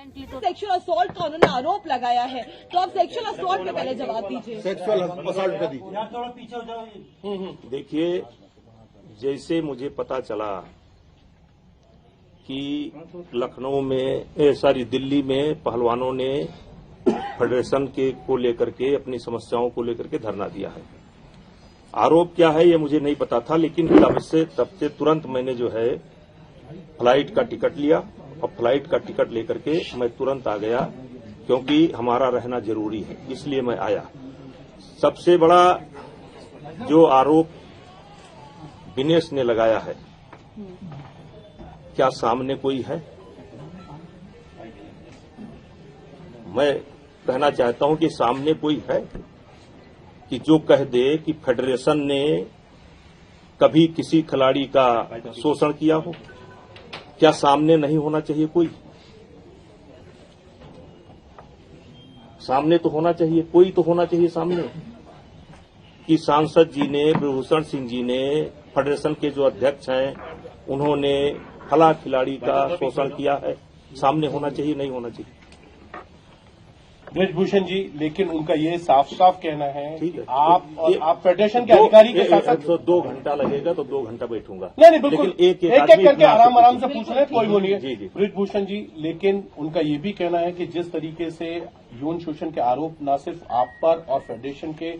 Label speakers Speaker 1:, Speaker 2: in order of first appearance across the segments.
Speaker 1: Sexual assault का उन्होंने आरोप लगाया है, तो आप सेक्सुअल असॉल्ट पे पहले जवाब दीजिए।
Speaker 2: सेक्सुअल असॉल्ट पे दीजिए।
Speaker 3: यार थोड़ा पीछे हो जाओ।
Speaker 4: देखिए, जैसे मुझे पता चला कि लखनऊ में दिल्ली में पहलवानों ने फेडरेशन के को लेकर के अपनी समस्याओं को लेकर के धरना दिया है। आरोप क्या है ये मुझे नहीं पता था, लेकिन तब से तुरंत मैंने जो है फ्लाइट का टिकट लिया और फ्लाइट का टिकट लेकर के मैं तुरंत आ गया, क्योंकि हमारा रहना जरूरी है, इसलिए मैं आया। सबसे बड़ा जो आरोप दिनेश ने लगाया है, क्या सामने कोई है? मैं कहना चाहता हूं कि सामने कोई है कि जो कह दे कि फेडरेशन ने कभी किसी खिलाड़ी का शोषण किया हो? क्या सामने नहीं होना चाहिए कोई? सामने तो होना चाहिए, कोई तो होना चाहिए सामने। कि सांसद जी ने, ब्रजभूषण सिंह जी ने, फेडरेशन के जो अध्यक्ष हैं, उन्होंने फला खिलाड़ी का शोषण किया है, सामने होना चाहिए, नहीं होना चाहिए।
Speaker 5: ब्रजभूषण जी, लेकिन उनका ये साफ साफ कहना है
Speaker 4: ठीक
Speaker 5: कि
Speaker 4: है,
Speaker 5: आप फेडरेशन के अधिकारी के साथ
Speaker 4: तो 2 घंटा लगेगा तो 2 घंटा बैठूंगा।
Speaker 5: नहीं बिल्कुल, एक करके आराम से पूछ रहे हैं, कोई वो नहीं है।
Speaker 4: जी जी।
Speaker 5: ब्रजभूषण जी, लेकिन उनका ये भी कहना है कि जिस तरीके से यौन शोषण के आरोप न सिर्फ आप पर और फेडरेशन के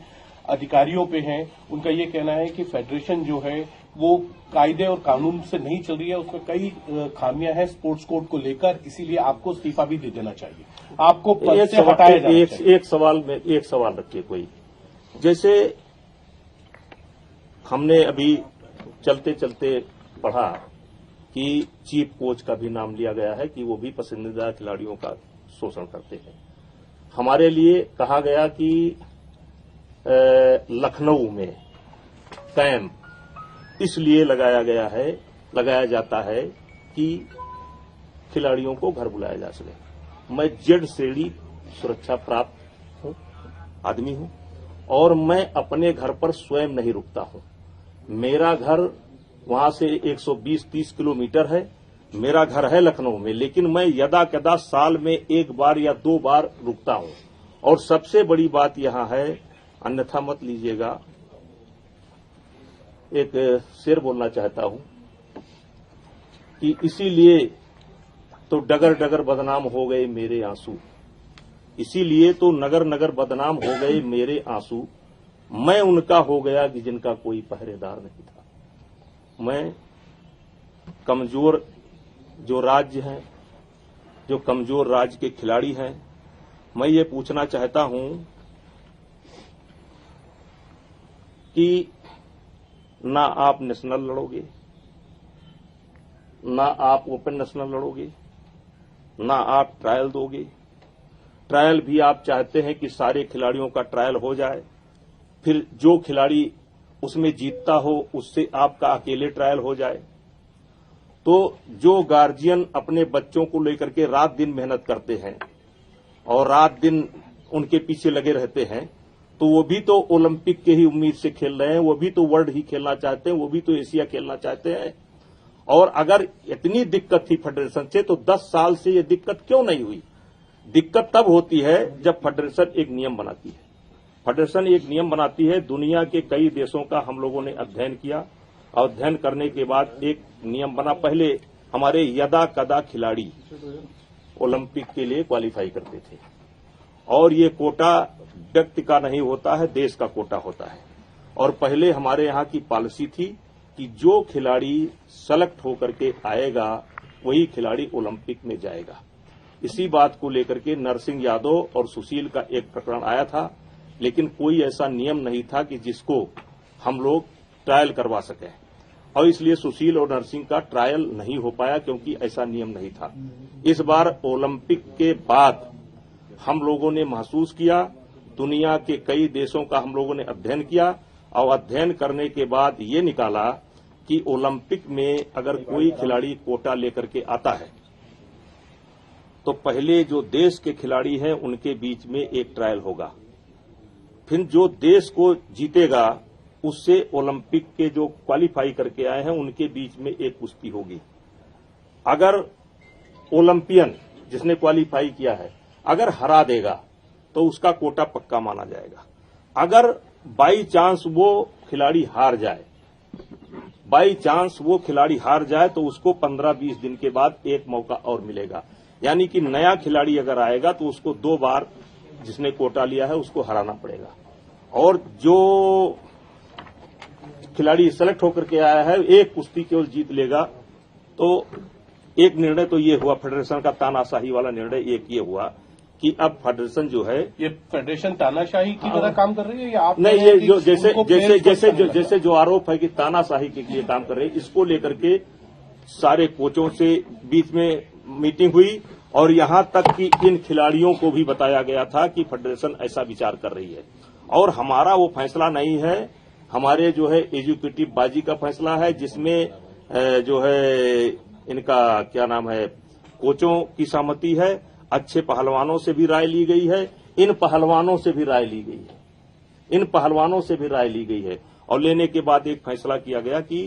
Speaker 5: अधिकारियों पे हैं, उनका ये कहना है कि फेडरेशन जो है वो कायदे और कानून से नहीं चल रही है, उसमें कई खामियां हैं स्पोर्ट्स कोड को लेकर, इसीलिए आपको इस्तीफा भी दे देना चाहिए, आपको पद से हटाया जाना चाहिए।
Speaker 4: एक सवाल रखिए कोई। जैसे हमने अभी चलते चलते पढ़ा कि चीफ कोच का भी नाम लिया गया है कि वो भी पसंदीदा खिलाड़ियों का शोषण करते हैं। हमारे लिए कहा गया कि लखनऊ में कैंप इसलिए लगाया जाता है कि खिलाड़ियों को घर बुलाया जा सके। मैं जेड श्रेणी सुरक्षा प्राप्त आदमी हूं और मैं अपने घर पर स्वयं नहीं रुकता हूं। मेरा घर वहां से 120-30 किलोमीटर है, मेरा घर है लखनऊ में, लेकिन मैं यदा कदा साल में 1 बार या 2 बार रुकता हूं। और सबसे बड़ी बात यहां है, अन्यथा मत लीजिएगा, एक शेर बोलना चाहता हूं कि इसीलिए तो डगर डगर बदनाम हो गए मेरे आंसू, इसीलिए तो नगर नगर बदनाम हो गए मेरे आंसू। मैं उनका हो गया कि जिनका कोई पहरेदार नहीं था। मैं कमजोर जो राज्य हैं, जो कमजोर राज्य के खिलाड़ी हैं, मैं ये पूछना चाहता हूं कि ना आप नेशनल लड़ोगे, ना आप ओपन नेशनल लड़ोगे, ना आप ट्रायल दोगे। ट्रायल भी आप चाहते हैं कि सारे खिलाड़ियों का ट्रायल हो जाए, फिर जो खिलाड़ी उसमें जीतता हो उससे आपका अकेले ट्रायल हो जाए। तो जो गार्जियन अपने बच्चों को लेकर के रात दिन मेहनत करते हैं और रात दिन उनके पीछे लगे रहते हैं, तो वो भी तो ओलंपिक के ही उम्मीद से खेल रहे हैं, वो भी तो वर्ल्ड ही खेलना चाहते हैं, वो भी तो एशिया खेलना चाहते हैं। और अगर इतनी दिक्कत थी फेडरेशन से, तो 10 साल से ये दिक्कत क्यों नहीं हुई? दिक्कत तब होती है जब फेडरेशन एक नियम बनाती है। फेडरेशन एक नियम बनाती है, दुनिया के कई देशों का हम लोगों ने अध्ययन किया, और अध्ययन करने के बाद एक नियम बना। पहले हमारे यदा कदा खिलाड़ी ओलंपिक के लिए क्वालिफाई करते थे, और ये कोटा व्यक्ति का नहीं होता है, देश का कोटा होता है। और पहले हमारे यहाँ की पॉलिसी थी कि जो खिलाड़ी सेलेक्ट होकर के आएगा वही खिलाड़ी ओलंपिक में जाएगा। इसी बात को लेकर के नरसिंह यादव और सुशील का एक प्रकरण आया था, लेकिन कोई ऐसा नियम नहीं था कि जिसको हम लोग ट्रायल करवा सकें, और इसलिए सुशील और नरसिंह का ट्रायल नहीं हो पाया, क्योंकि ऐसा नियम नहीं था। इस बार ओलंपिक के बाद हम लोगों ने महसूस किया, दुनिया के कई देशों का हम लोगों ने अध्ययन किया, और अध्ययन करने के बाद ये निकाला कि ओलंपिक में अगर कोई खिलाड़ी कोटा लेकर के आता है, तो पहले जो देश के खिलाड़ी हैं उनके बीच में एक ट्रायल होगा, फिर जो देश को जीतेगा उससे ओलंपिक के जो क्वालिफाई करके आए हैं उनके बीच में एक कुश्ती होगी। अगर ओलंपियन जिसने क्वालिफाई किया है, अगर हरा देगा तो उसका कोटा पक्का माना जाएगा। अगर बाई चांस वो खिलाड़ी हार जाए तो उसको 15-20 दिन के बाद एक मौका और मिलेगा। यानी कि नया खिलाड़ी अगर आएगा तो उसको 2 बार जिसने कोटा लिया है उसको हराना पड़ेगा। और जो खिलाड़ी सेलेक्ट होकर के आया है एक कुश्ती केवल जीत लेगा। तो एक निर्णय तो ये हुआ, फेडरेशन का तानाशाही वाला निर्णय एक ये हुआ कि अब फेडरेशन जो है,
Speaker 5: ये फेडरेशन तानाशाही की तरह काम कर रही है या आप
Speaker 4: नहीं, ये जो जैसे जो आरोप है कि तानाशाही के लिए काम कर रहे हैं, इसको लेकर के सारे कोचों से बीच में मीटिंग हुई और यहां तक कि इन खिलाड़ियों को भी बताया गया था कि फेडरेशन ऐसा विचार कर रही है। और हमारा वो फैसला नहीं है, हमारे जो है एग्जीक्यूटिव बाजी का फैसला है, जिसमें जो है इनका क्या नाम है, कोचों की सहमति है, अच्छे पहलवानों से भी राय ली गई है, इन पहलवानों से भी राय ली गई है और लेने के बाद एक फैसला किया गया कि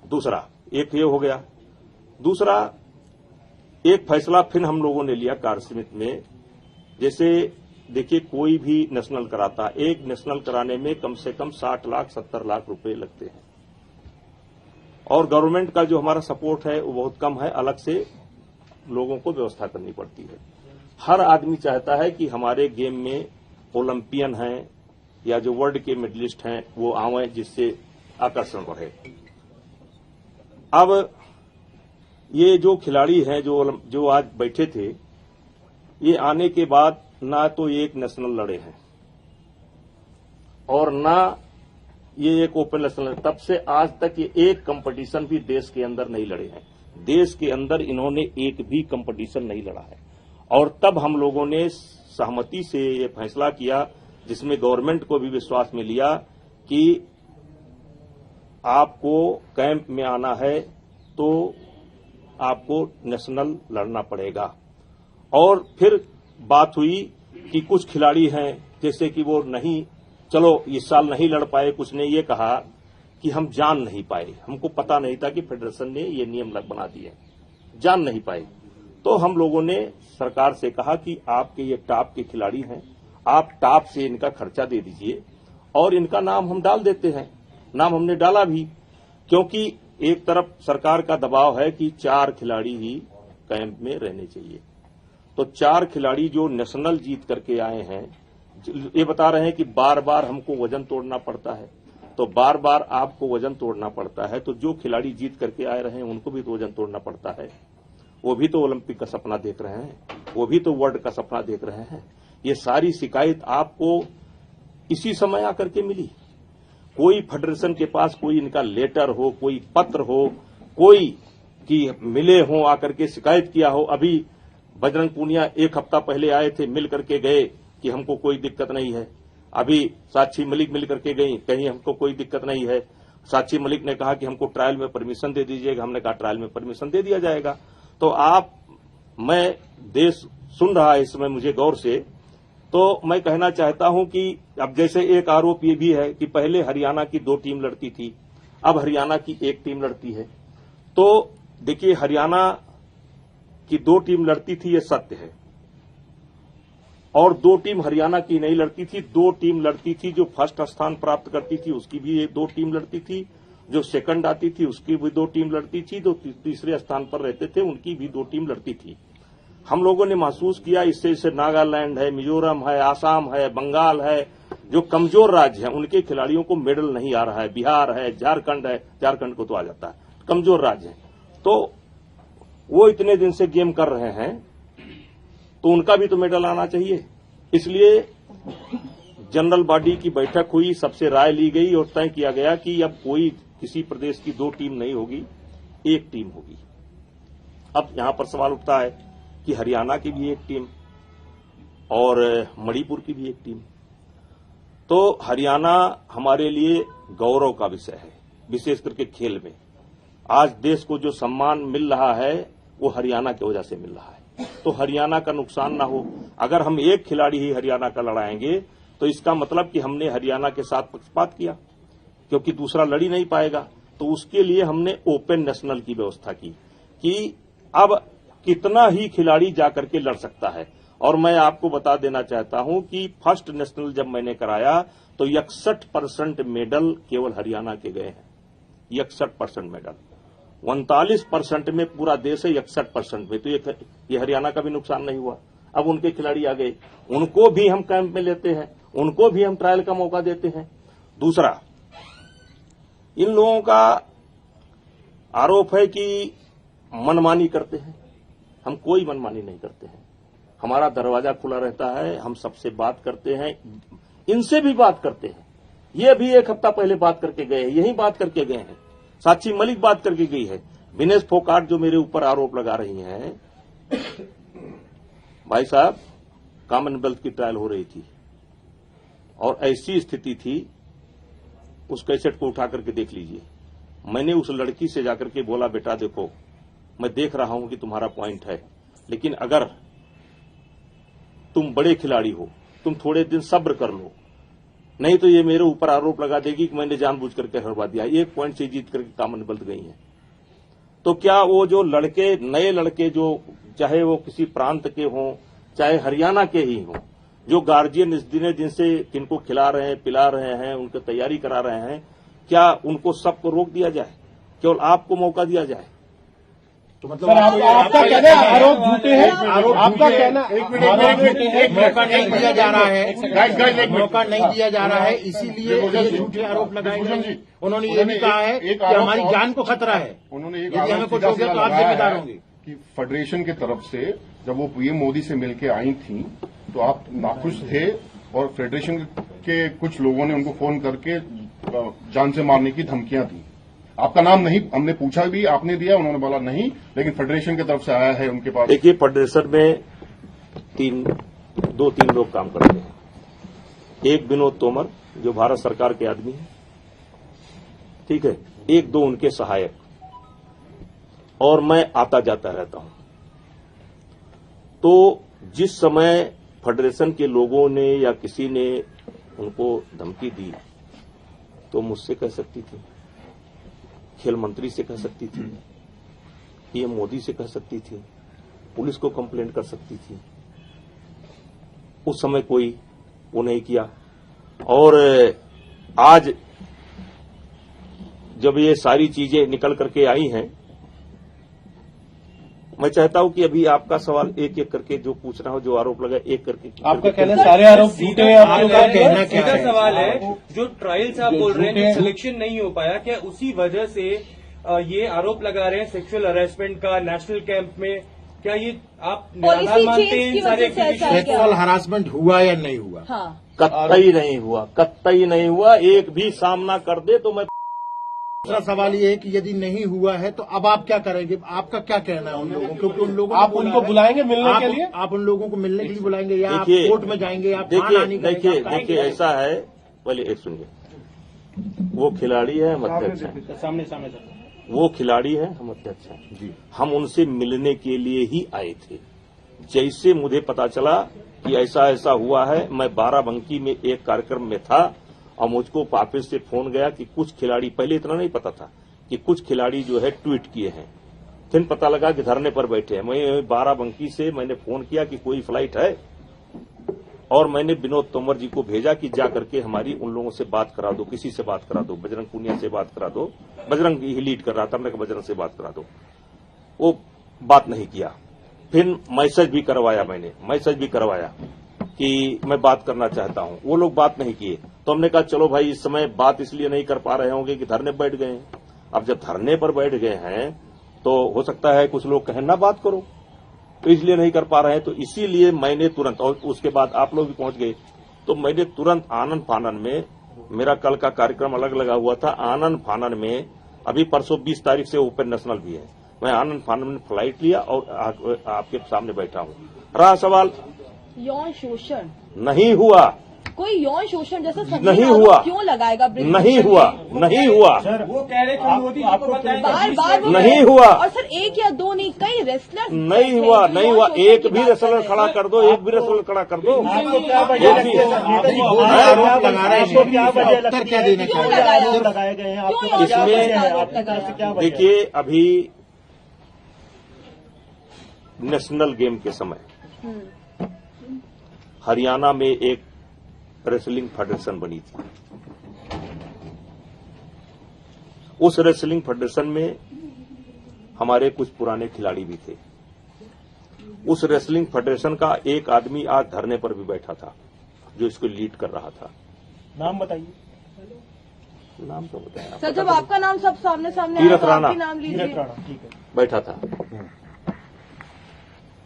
Speaker 4: दूसरा एक ये हो गया। दूसरा एक फैसला फिर हम लोगों ने लिया कार्य समिति में, जैसे देखिए कोई भी नेशनल कराता, एक नेशनल कराने में कम से कम 60 लाख 70 लाख रुपए लगते हैं और गवर्नमेंट का जो हमारा सपोर्ट है वो बहुत कम है, अलग से लोगों को व्यवस्था करनी पड़ती है। हर आदमी चाहता है कि हमारे गेम में ओलंपियन हैं या जो वर्ल्ड के मेडलिस्ट हैं वो आवें, जिससे आकर्षण बढ़े। अब ये जो खिलाड़ी हैं जो आज बैठे थे, ये आने के बाद ना तो एक नेशनल लड़े हैं और ना ये एक ओपन नेशनल, तब से आज तक ये एक कंपटीशन भी देश के अंदर नहीं लड़े हैं। देश के अंदर इन्होंने एक भी कंपटीशन नहीं लड़ा है और तब हम लोगों ने सहमति से ये फैसला किया, जिसमें गवर्नमेंट को भी विश्वास में लिया कि आपको कैंप में आना है तो आपको नेशनल लड़ना पड़ेगा। और फिर बात हुई कि कुछ खिलाड़ी हैं जैसे कि वो नहीं, चलो इस साल नहीं लड़ पाए, कुछ ने ये कहा कि हम जान नहीं पाए, हमको पता नहीं था कि फेडरेशन ने ये नियम बना दिए, जान नहीं पाए। तो हम लोगों ने सरकार से कहा कि आपके ये टॉप के खिलाड़ी हैं, आप टॉप से इनका खर्चा दे दीजिए और इनका नाम हम डाल देते हैं। नाम हमने डाला भी, क्योंकि एक तरफ सरकार का दबाव है कि 4 खिलाड़ी ही कैंप में रहने चाहिए। तो 4 खिलाड़ी जो नेशनल जीत करके आए हैं, ये बता रहे हैं कि बार बार हमको वजन तोड़ना पड़ता है, तो बार बार आपको वजन तोड़ना पड़ता है, तो जो खिलाड़ी जीत करके आए रहे हैं उनको भी तो वजन तोड़ना पड़ता है। वो भी तो ओलंपिक का सपना देख रहे हैं, वो भी तो वर्ल्ड का सपना देख रहे हैं। ये सारी शिकायत आपको इसी समय आकर के मिली। कोई फेडरेशन के पास कोई इनका लेटर हो, कोई पत्र हो, कोई कि मिले हो आकर के शिकायत किया हो। अभी बजरंग पूनिया 1 हफ्ता पहले आए थे, मिल करके गए कि हमको कोई दिक्कत नहीं है। अभी साक्षी मलिक मिल करके गई, कहीं हमको कोई दिक्कत नहीं है। साक्षी मलिक ने कहा कि हमको ट्रायल में परमिशन दे दीजिएगा, हमने कहा ट्रायल में परमिशन दे दिया जाएगा। तो मैं देश सुन रहा है इस समय मुझे गौर से, तो मैं कहना चाहता हूं कि अब जैसे एक आरोप ये भी है कि पहले हरियाणा की 2 टीम लड़ती थी, अब हरियाणा की 1 टीम लड़ती है। तो देखिए हरियाणा की 2 टीम लड़ती थी, ये सत्य है, और 2 टीम हरियाणा की नहीं लड़ती थी, 2 टीम लड़ती थी। जो फर्स्ट स्थान प्राप्त करती थी उसकी भी 2 टीम लड़ती थी, जो सेकंड आती थी उसकी भी 2 टीम लड़ती थी, जो तीसरे स्थान पर रहते थे उनकी भी 2 टीम लड़ती थी। हम लोगों ने महसूस किया इससे नागालैंड है, मिजोरम है, आसाम है, बंगाल है, जो कमजोर राज्य हैं उनके खिलाड़ियों को मेडल नहीं आ रहा है। बिहार है, झारखंड है, झारखंड को तो आ जाता है, कमजोर राज्य है। तो वो इतने दिन से गेम कर रहे हैं तो उनका भी तो मेडल आना चाहिए। इसलिए जनरल बॉडी की बैठक हुई, सबसे राय ली गई और तय किया गया कि अब कोई किसी प्रदेश की 2 टीम नहीं होगी, 1 टीम होगी। अब यहां पर सवाल उठता है कि हरियाणा की भी 1 टीम और मणिपुर की भी 1 टीम। तो हरियाणा हमारे लिए गौरव का विषय है, विशेष करके खेल में। आज देश को जो सम्मान मिल रहा है वो हरियाणा की वजह से मिल रहा है, तो हरियाणा का नुकसान ना हो। अगर हम 1 खिलाड़ी ही हरियाणा का लड़ाएंगे तो इसका मतलब कि हमने हरियाणा के साथ पक्षपात किया, क्योंकि दूसरा लड़ ही नहीं पाएगा। तो उसके लिए हमने ओपन नेशनल की व्यवस्था की कि अब कितना ही खिलाड़ी जाकर के लड़ सकता है। और मैं आपको बता देना चाहता हूं कि फर्स्ट नेशनल जब मैंने कराया तो 61% मेडल केवल हरियाणा के गए हैं। 61% मेडल, 39% में पूरा देश है, 61% में। तो ये हरियाणा का भी नुकसान नहीं हुआ। अब उनके खिलाड़ी आ गए, उनको भी हम कैंप में लेते हैं, उनको भी हम ट्रायल का मौका देते हैं। दूसरा, इन लोगों का आरोप है कि मनमानी करते हैं। हम कोई मनमानी नहीं करते हैं, हमारा दरवाजा खुला रहता है, हम सबसे बात करते हैं, इनसे भी बात करते हैं। ये भी एक हफ्ता पहले बात करके गए हैं, यही बात करके गए हैं। साक्षी मलिक बात करके गई है। विनेश फोगाट जो मेरे ऊपर आरोप लगा रही हैं, भाई साहब, कॉमनवेल्थ की ट्रायल हो रही थी और ऐसी स्थिति थी, उस कैसेट को उठा करके देख लीजिए। मैंने उस लड़की से जाकर के बोला, बेटा देखो, मैं देख रहा हूं कि तुम्हारा पॉइंट है, लेकिन अगर तुम बड़े खिलाड़ी हो, तुम थोड़े दिन सब्र कर लो, नहीं तो ये मेरे ऊपर आरोप लगा देगी कि मैंने जानबूझ करके हरवा दिया। एक पॉइंट से जीत करके कॉमनवेल्थ गई है। तो क्या वो जो लड़के, नए लड़के, जो चाहे वो किसी प्रांत के हों, चाहे हरियाणा के ही हों, जो गार्जियन इस दिन से किनको खिला रहे हैं, पिला रहे हैं, उनको तैयारी करा रहे हैं, क्या उनको सबको रोक दिया जाए? केवल आपको मौका दिया जाए?
Speaker 5: तो मतलब आपका कहना है आरोप झूठे हैं? आपका कहना
Speaker 2: मौका नहीं दिया जा रहा है, मौका नहीं दिया जा रहा है, इसीलिए ये झूठे आरोप लगाए गए। उन्होंने ये भी कहा है कि हमारी जान को खतरा है, यदि हमें कुछ हो गया तो आप जिम्मेदार होंगे।
Speaker 6: कि फेडरेशन की तरफ से जब वो पीएम मोदी से मिलकर आई थी तो आप नाखुश थे और फेडरेशन के कुछ लोगों ने उनको फोन करके जान से मारने की धमकियां दी। आपका नाम नहीं, हमने पूछा भी, आपने दिया, उन्होंने बोला नहीं, लेकिन फेडरेशन की तरफ से आया है उनके पास।
Speaker 4: देखिए, फेडरेशन में 2-3 लोग काम करते हैं। एक विनोद तोमर जो भारत सरकार के आदमी है, ठीक है, 1-2 उनके सहायक, और मैं आता जाता रहता हूं। तो जिस समय फेडरेशन के लोगों ने या किसी ने उनको धमकी दी तो मुझसे कह सकती थी, खेल मंत्री से कह सकती थी, पीएम मोदी से कह सकती थी, पुलिस को कंप्लेंट कर सकती थी। उस समय कोई वो नहीं किया। और आज जब ये सारी चीजें निकल करके आई हैं, मैं चाहता हूं कि अभी आपका सवाल एक एक करके जो पूछना हो, जो आरोप लगा, एक करके।
Speaker 5: आपका कहना है सारे आरोप झूठे हैं? आपका कहना क्या
Speaker 7: सीधा
Speaker 5: है?
Speaker 7: सवाल है, जो ट्रायल्स आप बोल रहे हैं, सिलेक्शन नहीं हो पाया, क्या उसी वजह से ये आरोप लगा रहे हैं सेक्सुअल हरासमेंट का नेशनल कैंप में? क्या ये आप निराधार मानते हैं? सारे
Speaker 2: सेक्सुअल हरासमेंट हुआ या नहीं हुआ?
Speaker 1: हाँ,
Speaker 4: कतई नहीं हुआ, कतई नहीं हुआ। एक भी सामना कर दे तो मैं।
Speaker 2: दूसरा सवाल ये है कि यदि नहीं हुआ है तो अब आप क्या करेंगे? आपका क्या कहना है उन लोगों को? क्योंकि उन लोगों
Speaker 5: आप उनको बुलाएंगे मिलने के लिए?
Speaker 2: आप उन लोगों को मिलने के लिए बुलाएंगे या आप
Speaker 4: देखिए,
Speaker 2: कोर्ट में जाएंगे? आप
Speaker 4: देखिए ऐसा है, पहले एक सुनिए, वो खिलाड़ी है, हम अध्यक्ष हैं।
Speaker 5: सामने सामने
Speaker 4: वो खिलाड़ी है, हम अध्यक्ष हैं जी। हम उनसे मिलने के लिए ही आए थे। जैसे मुझे पता चला कि ऐसा ऐसा हुआ है, मैं बाराबंकी में एक कार्यक्रम में था और मुझको वापस से फोन गया कि कुछ खिलाड़ी, पहले इतना नहीं पता था कि कुछ खिलाड़ी जो है ट्वीट किए हैं, फिर पता लगा कि धरने पर बैठे हैं। मैं बाराबंकी से मैंने फोन किया कि कोई फ्लाइट है, और मैंने विनोद तोमर जी को भेजा कि जा करके हमारी उन लोगों से बात करा दो, किसी से बात करा दो, बजरंग पूनिया से बात करा दो, बजरंग ही लीड कर रहा था, मैंने कहा बजरंग से बात करा दो। वो बात नहीं किया। फिर मैसेज भी करवाया, मैंने मैसेज भी करवाया कि मैं बात करना चाहता हूं, वो लोग बात नहीं किए। तो हमने कहा चलो भाई, इस समय बात इसलिए नहीं कर पा रहे होंगे कि धरने बैठ गए हैं। अब जब धरने पर बैठ गए हैं तो हो सकता है कुछ लोग कहें ना बात करो, तो इसलिए नहीं कर पा रहे हैं। तो इसीलिए मैंने तुरंत, और उसके बाद आप लोग भी पहुंच गए, तो मैंने तुरंत आनन फानन में, मेरा कल का कार्यक्रम अलग लगा हुआ था, आनन फानन में, अभी परसों 20 तारीख से ओपन नेशनल भी है, मैं आनन फानन में फ्लाइट लिया और आपके सामने बैठा हूं। रहा सवाल,
Speaker 1: यौन शोषण
Speaker 4: नहीं हुआ,
Speaker 1: कोई यौन शोषण जैसा
Speaker 4: नहीं हुआ,
Speaker 1: क्यों लगाएगा?
Speaker 4: नहीं हुआ, नहीं हुआ,
Speaker 7: वो कह रहे थे मोदी जी को बताएं,
Speaker 1: बार
Speaker 4: नहीं हुआ।
Speaker 1: और सर 1 या 2 नहीं, कई रेसलर
Speaker 4: नहीं हुआ, नहीं हुआ। एक भी रेसलर खड़ा कर दो, एक भी रेसलर खड़ा कर दो।
Speaker 3: आपको क्या वजह लगती है?
Speaker 2: आरोप लगा रहे हैं,
Speaker 3: क्या वजह लगती
Speaker 2: क्या देना
Speaker 1: क्यों
Speaker 2: चाहिए?
Speaker 1: लगाया?
Speaker 3: लगाए गए हैं आपको?
Speaker 1: क्यों
Speaker 3: क्या
Speaker 4: इसमें
Speaker 3: वजह है? आपकी तरफ से क्या वजह है?
Speaker 4: देखिए, अभी नेशनल गेम के समय हरियाणा में एक रेसलिंग फेडरेशन बनी थी। उस रेसलिंग फेडरेशन में हमारे कुछ पुराने खिलाड़ी भी थे। उस रेसलिंग फेडरेशन का एक आदमी आज धरने पर भी बैठा था, जो इसको लीड कर रहा था।
Speaker 3: नाम बताइए।
Speaker 4: नाम तो बताया
Speaker 1: सर, जब आपका नाम सब सामने सामने
Speaker 4: तीरथ राणा।
Speaker 1: आपकी नाम लीजिए।
Speaker 3: तीरथ राणा, ठीक है।
Speaker 4: बैठा था।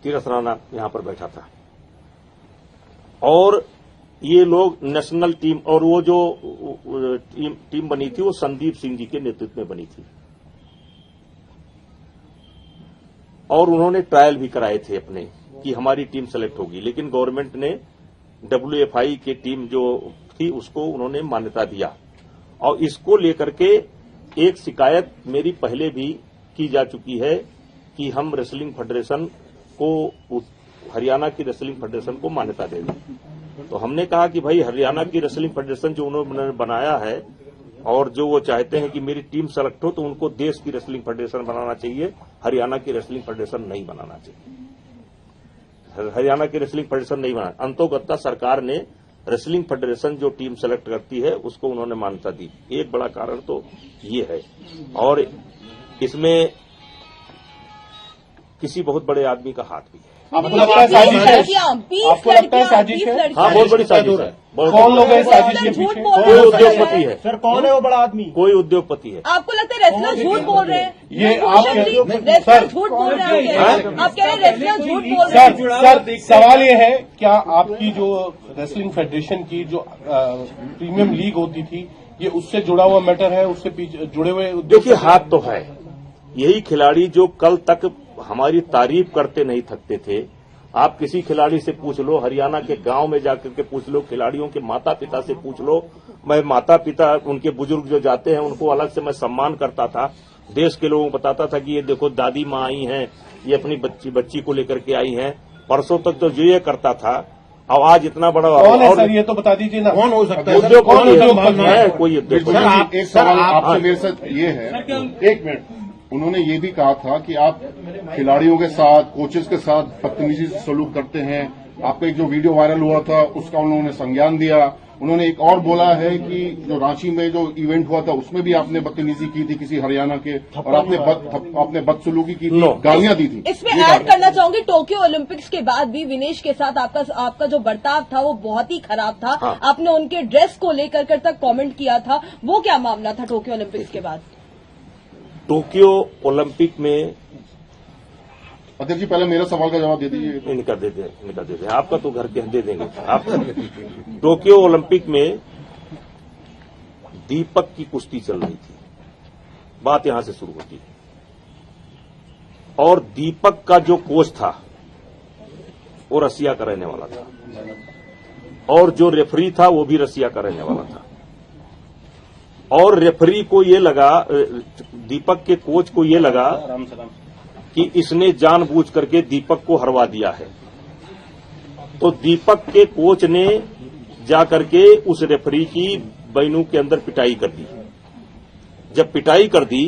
Speaker 4: तीरथ राणा यहां पर बैठा था। और ये लोग नेशनल टीम, और वो जो टीम बनी थी वो संदीप सिंह जी के नेतृत्व में बनी थी। और उन्होंने ट्रायल भी कराए थे अपने कि हमारी टीम सेलेक्ट होगी, लेकिन गवर्नमेंट ने WFI की टीम जो थी उसको उन्होंने मान्यता दिया। और इसको लेकर के एक शिकायत मेरी पहले भी की जा चुकी है कि हम रेसलिंग फेडरेशन को, हरियाणा की रेसलिंग फेडरेशन को मान्यता दे दें। तो हमने कहा कि भाई हरियाणा की रेसलिंग फेडरेशन जो उन्होंने बनाया है और जो वो चाहते हैं कि मेरी टीम सेलेक्ट हो, तो उनको देश की रेसलिंग फेडरेशन बनाना चाहिए, हरियाणा की रेसलिंग फेडरेशन नहीं बनाना चाहिए। हरियाणा की रेसलिंग फेडरेशन नहीं बना, अंतोगत्ता सरकार ने रेसलिंग फेडरेशन जो टीम सेलेक्ट करती है उसको उन्होंने मान्यता दी। एक बड़ा कारण तो ये है। और इसमें किसी बहुत बड़े आदमी का हाथ भी है।
Speaker 5: आपको लगता है साजिश है? आपको लगता है साजिश है?
Speaker 4: हाँ, बहुत बड़ी साजिश है।
Speaker 5: कौन लोग हैं साजिश के पीछे?
Speaker 4: कोई उद्योगपति है।
Speaker 3: सर, कौन है वो बड़ा आदमी?
Speaker 4: कोई उद्योगपति है।
Speaker 1: आपको लगता है रेसलर झूठ बोल रहे हैं?
Speaker 5: ये आप
Speaker 1: रेसलर झूठ बोल रहे हैं? आप कह रहे हैं रेसलर झूठ बोल रहे हैं?
Speaker 5: सर, सवाल ये है, क्या आपकी जो रेसलिंग फेडरेशन की जो प्रीमियम लीग होती थी, ये उससे जुड़ा हुआ मैटर है? उससे जुड़े हुए
Speaker 4: देखिए, हाथ तो है। यही खिलाड़ी जो कल तक हमारी तारीफ करते नहीं थकते थे, आप किसी खिलाड़ी से पूछ लो, हरियाणा के गांव में जाकर के पूछ लो, खिलाड़ियों के माता पिता से पूछ लो। मैं माता पिता, उनके बुजुर्ग जो जाते हैं उनको अलग से मैं सम्मान करता था। देश के लोगों को बताता था कि ये देखो दादी माँ आई हैं, ये अपनी बच्ची को लेकर के आई हैं। परसों तक तो ये करता था, अब आज इतना बड़ा
Speaker 5: कौन है सर? ये तो बता दीजिए ना।
Speaker 2: कौन हो सकता है?
Speaker 4: उद्योगपति है कोई
Speaker 6: एक
Speaker 4: उद्योगपति।
Speaker 6: सवाल आपसे मेरे साथ ये है, एक मिनट। उन्होंने ये भी कहा था कि आप खिलाड़ियों के साथ, कोचेस के साथ बदतमीजी से सलूक करते हैं। आपका एक जो वीडियो वायरल हुआ था उसका उन्होंने संज्ञान दिया। उन्होंने एक और बोला है कि जो रांची में जो इवेंट हुआ था उसमें भी आपने बदतमीजी की थी किसी हरियाणा के, और आपने बदसलूकी की थी, गालियां दी थी।
Speaker 1: इसमें ऐड करना चाहूंगी, टोक्यो ओलंपिक्स के बाद भी विनेश के साथ आपका जो बर्ताव था वो बहुत ही खराब था।
Speaker 4: हाँ।
Speaker 1: आपने उनके ड्रेस को लेकर तक कमेंट किया था, वो क्या मामला था टोक्यो ओलंपिक्स के बाद?
Speaker 4: टोक्यो ओलंपिक में,
Speaker 6: अध्यक्ष जी पहले मेरा सवाल का जवाब दे दीजिए।
Speaker 4: इनका दे दें, आपका तो घर के दे देंगे आप। टोक्यो ओलंपिक में दीपक की कुश्ती चल रही थी, बात यहां से शुरू होती है। और दीपक का जो कोच था वो रसिया का रहने वाला था, और जो रेफरी था वो भी रसिया का रहने वाला था। और रेफरी को ये लगा, दीपक के कोच को ये लगा कि इसने जानबूझ करके दीपक को हरवा दिया है। तो दीपक के कोच ने जाकर के उस रेफरी की बैनू के अंदर पिटाई कर दी। जब पिटाई कर दी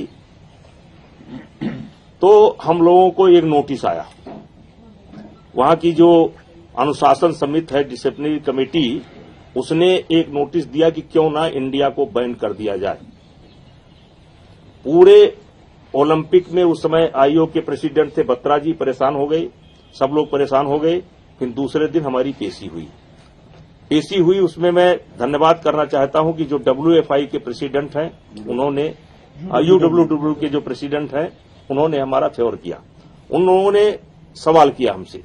Speaker 4: तो हम लोगों को एक नोटिस आया। वहां की जो अनुशासन समिति है, डिसिप्लिनरी कमेटी, उसने एक नोटिस दिया कि क्यों ना इंडिया को बैन कर दिया जाए। पूरे ओलंपिक में उस समय आईओ के प्रेसिडेंट थे बत्रा जी, परेशान हो गए, सब लोग परेशान हो गए। फिर दूसरे दिन हमारी पेशी हुई। उसमें मैं धन्यवाद करना चाहता हूं कि जो WFI के प्रेसिडेंट हैं उन्होंने, UWW के जो प्रेसिडेंट हैं उन्होंने हमारा फेवर किया। उन्होंने सवाल किया हमसे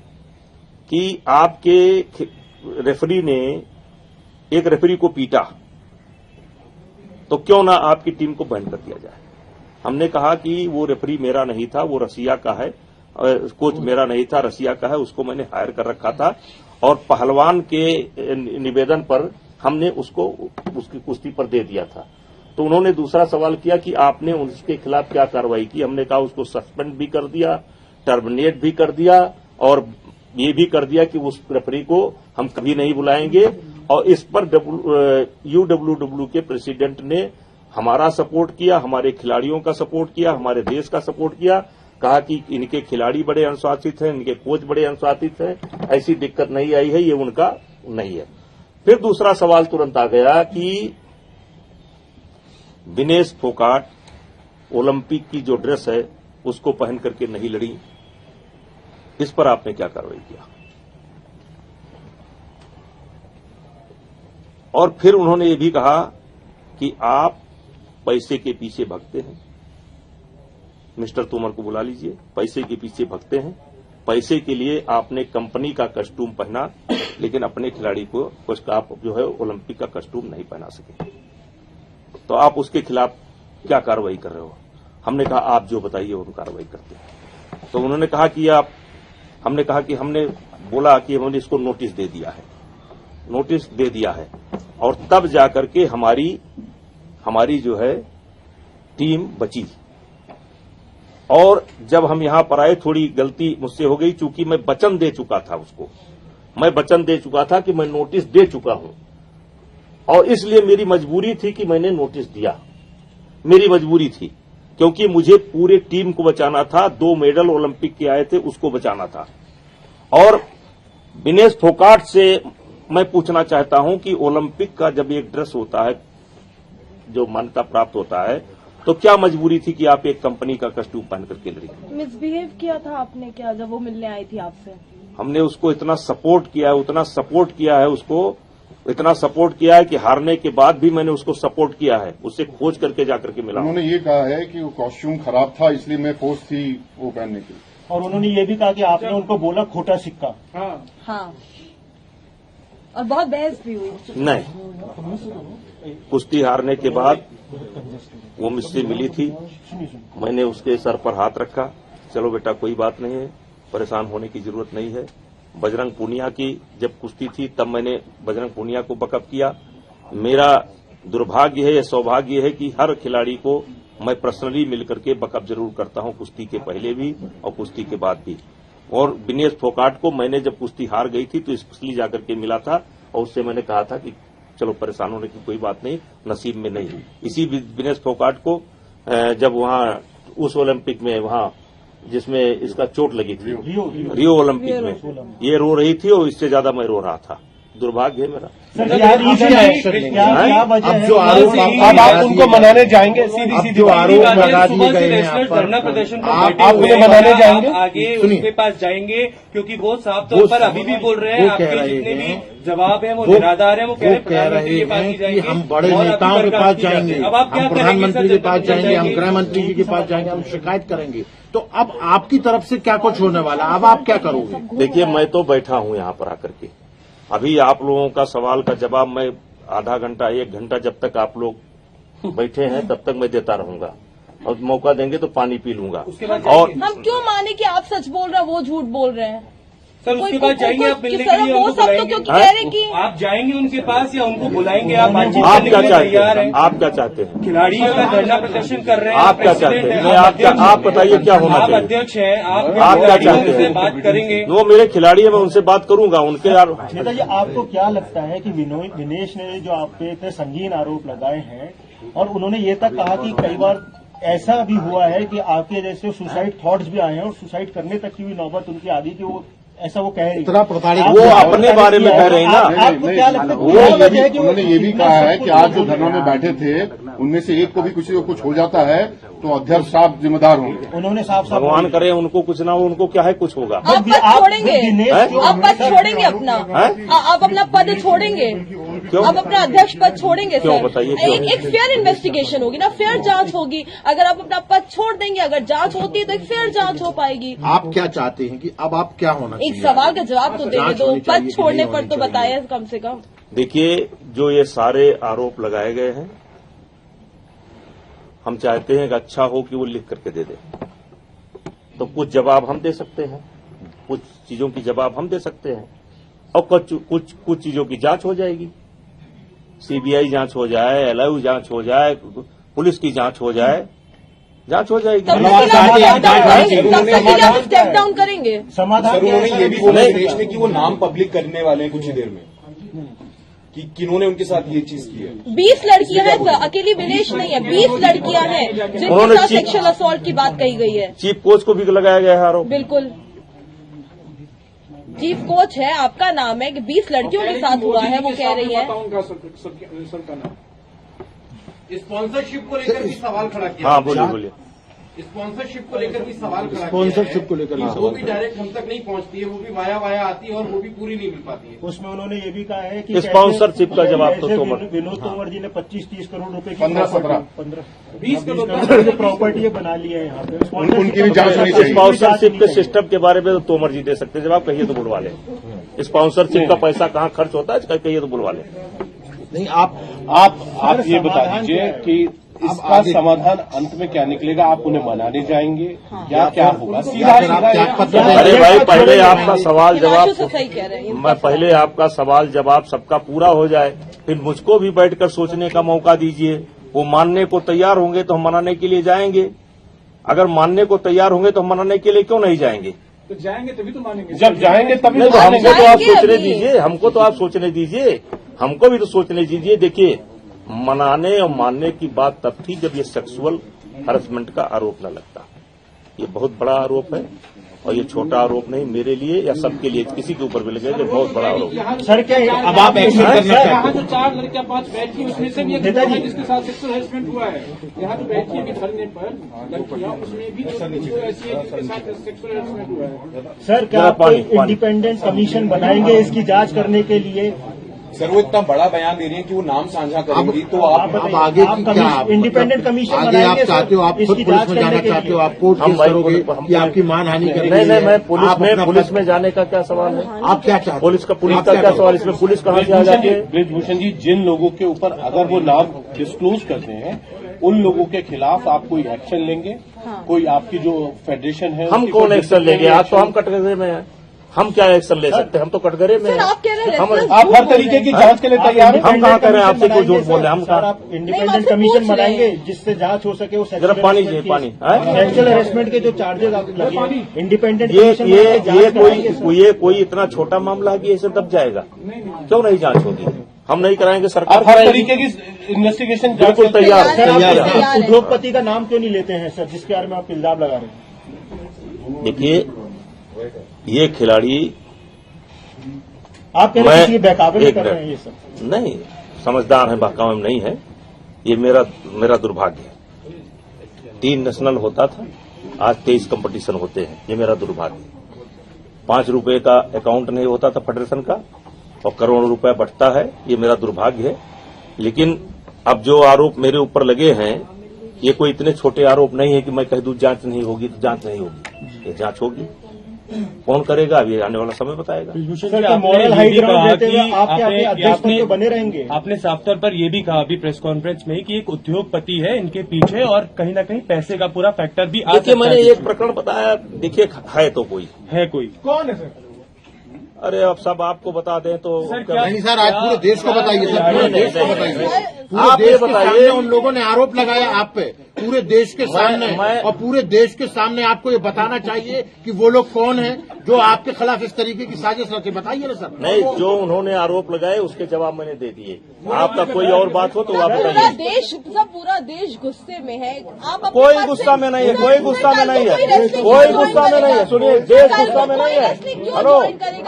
Speaker 4: कि आपके रेफरी ने एक रेफरी को पीटा, तो क्यों ना आपकी टीम को बैन कर दिया जाए। हमने कहा कि वो रेफरी मेरा नहीं था, वो रसिया का है, कोच मेरा नहीं था, रसिया का है, उसको मैंने हायर कर रखा था। और पहलवान के निवेदन पर हमने उसको उसकी कुश्ती पर दे दिया था। तो उन्होंने दूसरा सवाल किया कि आपने उसके खिलाफ क्या कार्रवाई की। हमने कहा उसको सस्पेंड भी कर दिया, टर्मिनेट भी कर दिया, और ये भी कर दिया कि उस रेफरी को हम कभी नहीं बुलाएंगे। और इस पर UWW के प्रेसिडेंट ने हमारा सपोर्ट किया, हमारे खिलाड़ियों का सपोर्ट किया, हमारे देश का सपोर्ट किया। कहा कि इनके खिलाड़ी बड़े अनुशासित हैं, इनके कोच बड़े अनुशासित हैं, ऐसी दिक्कत नहीं आई है, ये उनका नहीं है। फिर दूसरा सवाल तुरंत आ गया कि विनेश फोगाट ओलंपिक की जो ड्रेस है उसको पहन करके नहीं लड़ी, इस पर आपने क्या कार्रवाई किया? और फिर उन्होंने ये भी कहा कि आप पैसे के पीछे भगते हैं। मिस्टर तोमर को बुला लीजिए, पैसे के पीछे भगते हैं, पैसे के लिए आपने कंपनी का कस्टूम पहना, लेकिन अपने खिलाड़ी को आप जो है ओलंपिक का कस्टूम नहीं पहना सके, तो आप उसके खिलाफ क्या कार्रवाई कर रहे हो? हमने कहा आप जो बताइए वो कार्रवाई करते हैं। तो उन्होंने कहा कि हमने कहा कि हमने बोला कि हमने इसको नोटिस दे दिया है, और तब जाकर के हमारी जो है टीम बची। और जब हम यहां पर आए, थोड़ी गलती मुझसे हो गई, चूंकि मैं वचन दे चुका था उसको, मैं वचन दे चुका था कि मैं नोटिस दे चुका हूं, और इसलिए मेरी मजबूरी थी कि मैंने नोटिस दिया। मेरी मजबूरी थी क्योंकि मुझे पूरे टीम को बचाना था, 2 मेडल ओलंपिक के आए थे उसको बचाना था। और विनेश फोगाट से मैं पूछना चाहता हूं कि ओलंपिक का जब एक ड्रेस होता है जो मान्यता प्राप्त होता है, तो क्या मजबूरी थी कि आप एक कंपनी का कस्टूम पहन करके लड़ी?
Speaker 1: मिसबिहेव किया था आपने क्या जब वो मिलने आई थी आपसे?
Speaker 4: हमने उसको इतना सपोर्ट किया है, उसको इतना सपोर्ट किया है कि हारने के बाद भी मैंने उसको सपोर्ट किया है, उससे खोज करके जाकर के मिला।
Speaker 6: उन्होंने ये कहा है कि वो कॉस्ट्यूम खराब था, इसलिए मैं फोर्स थी वो पहनने की।
Speaker 3: और उन्होंने ये भी कहा कि आपने उनको बोला खोटा सिक्का।
Speaker 1: हाँ, और बहुत बहस भी हुई।
Speaker 4: नहीं, कुश्ती हारने के बाद वो मुझसे मिली थी, मैंने उसके सर पर हाथ रखा, चलो बेटा कोई बात नहीं है, परेशान होने की जरूरत नहीं है। बजरंग पूनिया की जब कुश्ती थी तब मैंने बजरंग पूनिया को बकअप किया। मेरा दुर्भाग्य है या सौभाग्य है कि हर खिलाड़ी को मैं पर्सनली मिलकर के बकअप जरूर करता हूं, कुश्ती के पहले भी और कुश्ती के बाद भी। और विनेश फोगाट को मैंने जब कुश्ती हार गई थी तो स्पेशली जाकर के मिला था और उससे मैंने कहा था कि चलो परेशान होने की कोई बात नहीं, नसीब में नहीं। इसी विनेश फोगाट को जब वहां उस ओलंपिक में वहां जिसमें इसका चोट लगी थी रियो ओलंपिक में, ये रो रही थी और इससे ज्यादा मैं रो रहा था। दुर्भाग्य है मेरा।
Speaker 5: अब जो आरोप आप उनको मनाने जाएंगे, सीधी
Speaker 2: जो आरोप लगा दिए गए हैं
Speaker 7: धरना प्रदर्शन
Speaker 5: आप उन्हें मनाने जाएंगे,
Speaker 7: आगे उनके पास जाएंगे, क्योंकि वो साफ तौर पर अभी भी बोल रहे हैं आपके जितने भी जवाब हैं वो निराधार हैं। वो कह रहे हैं कि
Speaker 2: हम बड़े नेताओं के पास जाएंगे, हम प्रधानमंत्री के पास जाएंगे, हम गृह मंत्री जी के पास जाएंगे, हम शिकायत करेंगे। तो अब आपकी तरफ से क्या कुछ होने वाला, अब आप क्या करोगे?
Speaker 4: देखिए, मैं तो बैठा हूं यहां पर आकर के, अभी आप लोगों का सवाल का जवाब मैं आधा घंटा 1 घंटा जब तक आप लोग बैठे हैं तब तक मैं देता रहूंगा, और मौका देंगे तो पानी पी लूंगा।
Speaker 1: और हम क्यों माने कि आप सच बोल रहे हैं वो झूठ बोल रहे हैं?
Speaker 7: सर उसके बाद जाएंगे आप मिलने के लिए,
Speaker 1: वो सब तो क्योंकि कह रहे कि
Speaker 7: आप जाएंगे उनके पास या उनको बुलाएंगे? आप बातचीत
Speaker 4: आप
Speaker 7: करने
Speaker 4: क्या
Speaker 7: के लिए
Speaker 4: चाहते
Speaker 7: तैयार
Speaker 4: हैं?
Speaker 7: हैं?
Speaker 4: आप क्या चाहते हैं?
Speaker 7: खिलाड़ी अगर धरना प्रदर्शन कर रहे हैं,
Speaker 4: आप क्या चाहते हैं? आप बताइए क्या होना
Speaker 7: आप
Speaker 4: चाहिए?
Speaker 7: अध्यक्ष हैं, आप
Speaker 4: क्या चाहते हैं?
Speaker 7: बात करेंगे।
Speaker 4: वो मेरे खिलाड़ी है, मैं उनसे बात करूंगा। उनके यार
Speaker 3: नेताजी, आपको क्या लगता है कि विनेश ने जो आप पे इतने संगीन आरोप लगाए हैं, और उन्होंने ये तक कहा कि कई बार ऐसा भी हुआ है कि आपके जैसे सुसाइड थॉट्स भी आए हैं और सुसाइड करने तक की भी नौबत उनकी आ गई कि वो ऐसा वो कह रही
Speaker 2: इतना प्रताड़ित
Speaker 4: वो अपने बारे में कह रहे हैं ना।
Speaker 3: आपको क्या लगता है?
Speaker 6: उन्होंने ये भी कहा है कि आज जो धरना में बैठे थे उनमें से एक को भी कुछ हो जाता है तो अध्यक्ष साहब जिम्मेदार होंगे।
Speaker 3: उन्होंने साफ
Speaker 4: भगवान करे उनको कुछ ना हो, उनको क्या है कुछ होगा।
Speaker 1: आप पद छोड़ेंगे, आप पद छोड़ेंगे अपना, आप अपना पद छोड़ेंगे, आप अपना अध्यक्ष पद छोड़ेंगे?
Speaker 4: क्यों
Speaker 1: सर
Speaker 4: बताइए?
Speaker 1: एक फेयर इन्वेस्टिगेशन होगी ना, फेयर जांच होगी। अगर आप अपना पद छोड़ देंगे, अगर जांच होती है तो एक फेयर जांच हो पाएगी।
Speaker 2: आप क्या चाहते हैं कि अब आप क्या होना चाहिए?
Speaker 1: एक सवाल का जवाब तो देने दो, पद छोड़ने पर तो बताया कम से कम।
Speaker 4: देखिए, जो ये सारे आरोप लगाए गए हैं, हम चाहते हैं कि अच्छा हो कि वो लिख करके दे दे, तो कुछ जवाब हम दे सकते हैं, कुछ चीजों की जवाब हम दे सकते हैं, और कुछ चीजों की जांच हो जाएगी। सीबीआई जांच हो जाए, एलआईयू जांच हो जाए, पुलिस की जांच हो जाए, जांच हो जाएगी।
Speaker 1: स्टेप डाउन करेंगे।
Speaker 3: समाधान
Speaker 8: उन्होंने ये भी बोला विनेश ने कि वो नाम पब्लिक करने वाले हैं कुछ ही देर में। कि किन्होंने उनके साथ ये चीज की है?
Speaker 1: 20 लड़कियां हैं सर, अकेली विनेश नहीं है, 20 लड़कियां हैं जिनके साथ सेक्सुअल असॉल्ट की बात कही गई है।
Speaker 4: चीफ कोच को भी लगाया गया है आरोप।
Speaker 1: बिल्कुल, चीफ कोच है, आपका नाम है कि 20 लड़कियों के साथ हुआ है, वो कह रही है।
Speaker 2: स्पॉन्सरशिप को लेकर भी सवाल खड़ा किया।
Speaker 4: हाँ बोलिए बोलिए।
Speaker 2: स्पॉन्सरशिप को लेकर भी सवाल खड़ा
Speaker 3: स्पॉन्सरशिप को लेकर
Speaker 2: वो भी डायरेक्ट हम तक नहीं पहुंचती है, वो भी वाया आती है और वो भी पूरी नहीं मिल पाती है।
Speaker 3: उसमें उन्होंने ये भी कहा है कि
Speaker 4: स्पॉन्सरशिप का जवाब तो तोमर
Speaker 3: विनोद तोमर जी ने 25-30 करोड़ रुपए की
Speaker 6: 15-20
Speaker 3: करोड़ जो प्रॉपर्टी बना ली है यहाँ पे,
Speaker 6: उनकी भी जांच होनी चाहिए।
Speaker 4: स्पॉन्सरशिप के सिस्टम के बारे में तो तोमर जी दे सकते जवाब, कहिए तो बुलवा ले। स्पॉन्सरशिप का पैसा कहाँ खर्च होता है कहिए तो बुलवा ले।
Speaker 5: नहीं, आप ये बता दीजिए कि इसका समाधान अंत में क्या निकलेगा? आप उन्हें मनाने जाएंगे या क्या होगा? सीधा
Speaker 4: अरे भाई पहले आपका सवाल जवाब,
Speaker 1: सही कह रहे हैं।
Speaker 4: मैं पहले आपका सवाल जवाब सबका पूरा हो जाए, फिर मुझको भी बैठकर सोचने का मौका दीजिए। वो मानने को तैयार होंगे तो हम मनाने के लिए जाएंगे, अगर मानने को तैयार होंगे तो हम मनाने के लिए क्यों नहीं जाएंगे?
Speaker 7: तो जाएंगे तभी तो मानेंगे।
Speaker 5: जब जाएंगे तभी
Speaker 4: नहीं,
Speaker 5: तो
Speaker 4: तो हमको तो आप
Speaker 1: जाएंगे
Speaker 4: सोचने
Speaker 1: अभी।
Speaker 4: दीजिए, हमको तो आप सोचने दीजिए, हमको भी तो सोचने दीजिए। देखिए, मनाने और मानने की बात तब थी जब ये सेक्सुअल हरासमेंट का आरोप न लगता। ये बहुत बड़ा आरोप है और ये छोटा आरोप नहीं, मेरे लिए या सबके लिए, किसी के ऊपर भी लगे जो बहुत बड़ा आरोप है।
Speaker 3: सर क्या
Speaker 2: अब आप एक्शन करना चाहते हैं?
Speaker 7: यहाँ जो 4 लड़कियां 5 बैठी उसमें से भी एक है जिसके साथ सेक्सुअल हरेसमेंट हुआ है। यहाँ जो बैठी है धरने पर लड़कियां, उसमें भी जो ऐसी है जिसके साथ सेक्सुअल हरेसमेंट हुआ है।
Speaker 3: सर क्या आप इंडिपेंडेंट कमीशन बनाएंगे इसकी जांच करने के लिए?
Speaker 8: सर वो इतना बड़ा बयान दे रही है कि वो नाम साझा करेंगी, तो आप
Speaker 3: आगे इंडिपेंडेंट कमीशन
Speaker 2: आगे आप चाहते हो, आप खुद पुलिस में जाना चाहते हो, आप कोर्ट केस करोगे कि आपकी मानहानि कर रही है?
Speaker 4: नहीं, मैं पुलिस में जाने का क्या सवाल है?
Speaker 2: आप क्या चाहते हैं?
Speaker 4: पुलिस का क्या सवाल? इसमें पुलिस कहाँ से आ जाती है?
Speaker 5: ब्रिजभूषण जी, जिन लोगों के ऊपर अगर वो नाम डिस्क्लोज करते हैं, उन लोगों के खिलाफ आप कोई एक्शन लेंगे? कोई आपकी जो फेडरेशन है
Speaker 4: हम कौन एक्शन लेंगे? आज तो हम कटघरे में हैं, हम क्या एक्शन ले सकते हैं? हम तो कटघरे में हैं।
Speaker 1: आप कह रहे हैं
Speaker 5: आप हर तरीके की जांच के लिए तैयार हैं?
Speaker 4: हम कहाँ कह रहे हैं आपसे कोई झूठ बोल रहे हैं? हम
Speaker 3: सर आप इंडिपेंडेंट कमीशन बनाएंगे जिससे जांच हो सके? वो
Speaker 4: जरा पानी चाहिए, पानी।
Speaker 3: सेक्सुअल हरेसमेंट के जो चार्जेस आप लगे, इंडिपेंडेंट
Speaker 4: ये कोई इतना छोटा मामला है कि ये सब दब जाएगा? क्यों नहीं जांच होगी? हम नहीं कराएंगे, सरकार
Speaker 5: आप हर तरीके की इन्वेस्टिगेशन
Speaker 4: बिल्कुल तैयार
Speaker 3: सर, उद्योगपति का नाम क्यों नहीं लेते हैं सर, जिसके बारे में आप इल्जाम लगा रहे हैं?
Speaker 4: देखिए, ये खिलाड़ी,
Speaker 3: आप कह रहे हैं कि ये बहकावे में कर रहे हैं? ये सब
Speaker 4: नहीं, समझदार है, बहकावे में नहीं है। ये मेरा दुर्भाग्य है। 3 नेशनल होता था, आज 23 कंपटीशन होते हैं, ये मेरा दुर्भाग्य है। 5 रुपए का अकाउंट नहीं होता था फेडरेशन का और करोड़ों रुपए बढ़ता है, ये मेरा दुर्भाग्य है। लेकिन अब जो आरोप मेरे ऊपर लगे हैं, ये कोई इतने छोटे आरोप नहीं है कि मैं कह दूं जांच नहीं होगी तो जांच नहीं होगी। ये जांच होगी, कौन करेगा अभी आने वाला समय बताएगा।
Speaker 3: मॉरल हाई ग्राउंड देते हुए आपके अध्यक्ष तो बने रहेंगे?
Speaker 7: आपने साफ तौर पर यह भी कहा अभी प्रेस कॉन्फ्रेंस में कि एक उद्योगपति है इनके पीछे और कहीं ना कहीं पैसे का पूरा फैक्टर भी आ सकता है।
Speaker 4: देखिए, मैंने एक प्रकरण बताया, देखिए है तो कोई
Speaker 7: कौन है सर?
Speaker 4: अरे अब सब आपको बता दें तो
Speaker 2: नहीं सर, आज पूरे देश को बताइए सर, पूरे देश को बताइए।
Speaker 4: आप ये बताइए,
Speaker 2: उन लोगों ने आरोप लगाया आप पे पूरे देश के सामने, और पूरे देश के सामने आपको ये बताना चाहिए कि वो लोग कौन हैं जो आपके खिलाफ इस तरीके की साजिश रचे। बताइए ना सर।
Speaker 4: नहीं, जो उन्होंने आरोप लगाए उसके जवाब मैंने दे दिए। आपका कोई और बात हो तो आप
Speaker 1: पूरा देश गुस्से में है। आप
Speaker 4: कोई गुस्सा में नहीं है, कोई गुस्सा में नहीं है, कोई गुस्सा में नहीं है। सुनिए, देश गुस्सा में नहीं है। हेलो,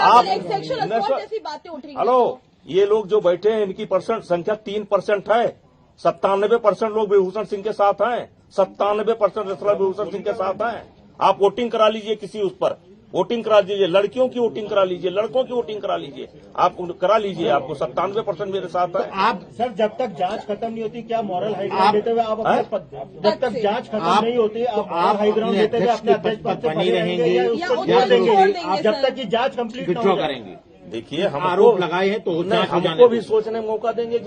Speaker 4: आप
Speaker 1: जैसी बातें उठ रही हैं।
Speaker 4: हेलो, ये लोग जो बैठे हैं इनकी परसेंट संख्या 3% है। 97% लोग विभूषण सिंह के साथ हैं, 97% विभूषण सिंह के साथ हैं। आप वोटिंग करा लीजिए, किसी उस पर वोटिंग करा लीजिए, लड़कियों की वोटिंग करा लीजिए, लड़कों की वोटिंग करा लीजिए, आप करा लीजिए, आपको 97% मेरे साथ है।
Speaker 3: आप सर जब तक जांच खत्म नहीं होती, क्या मॉरल हाई ग्राउंड देते हुए आप अपने पद, जब तक जांच खत्म नहीं होती आप हाई ग्राउंड देते हुए अपने अध्यक्ष पद से बने रहेंगे या देंगे? जब तक की जांच कंप्लीट
Speaker 2: विड्रॉ करेंगे?
Speaker 4: देखिए, हम
Speaker 2: आरोप लगाए हैं तो
Speaker 4: हमको भी सोचने में मौका देंगे कि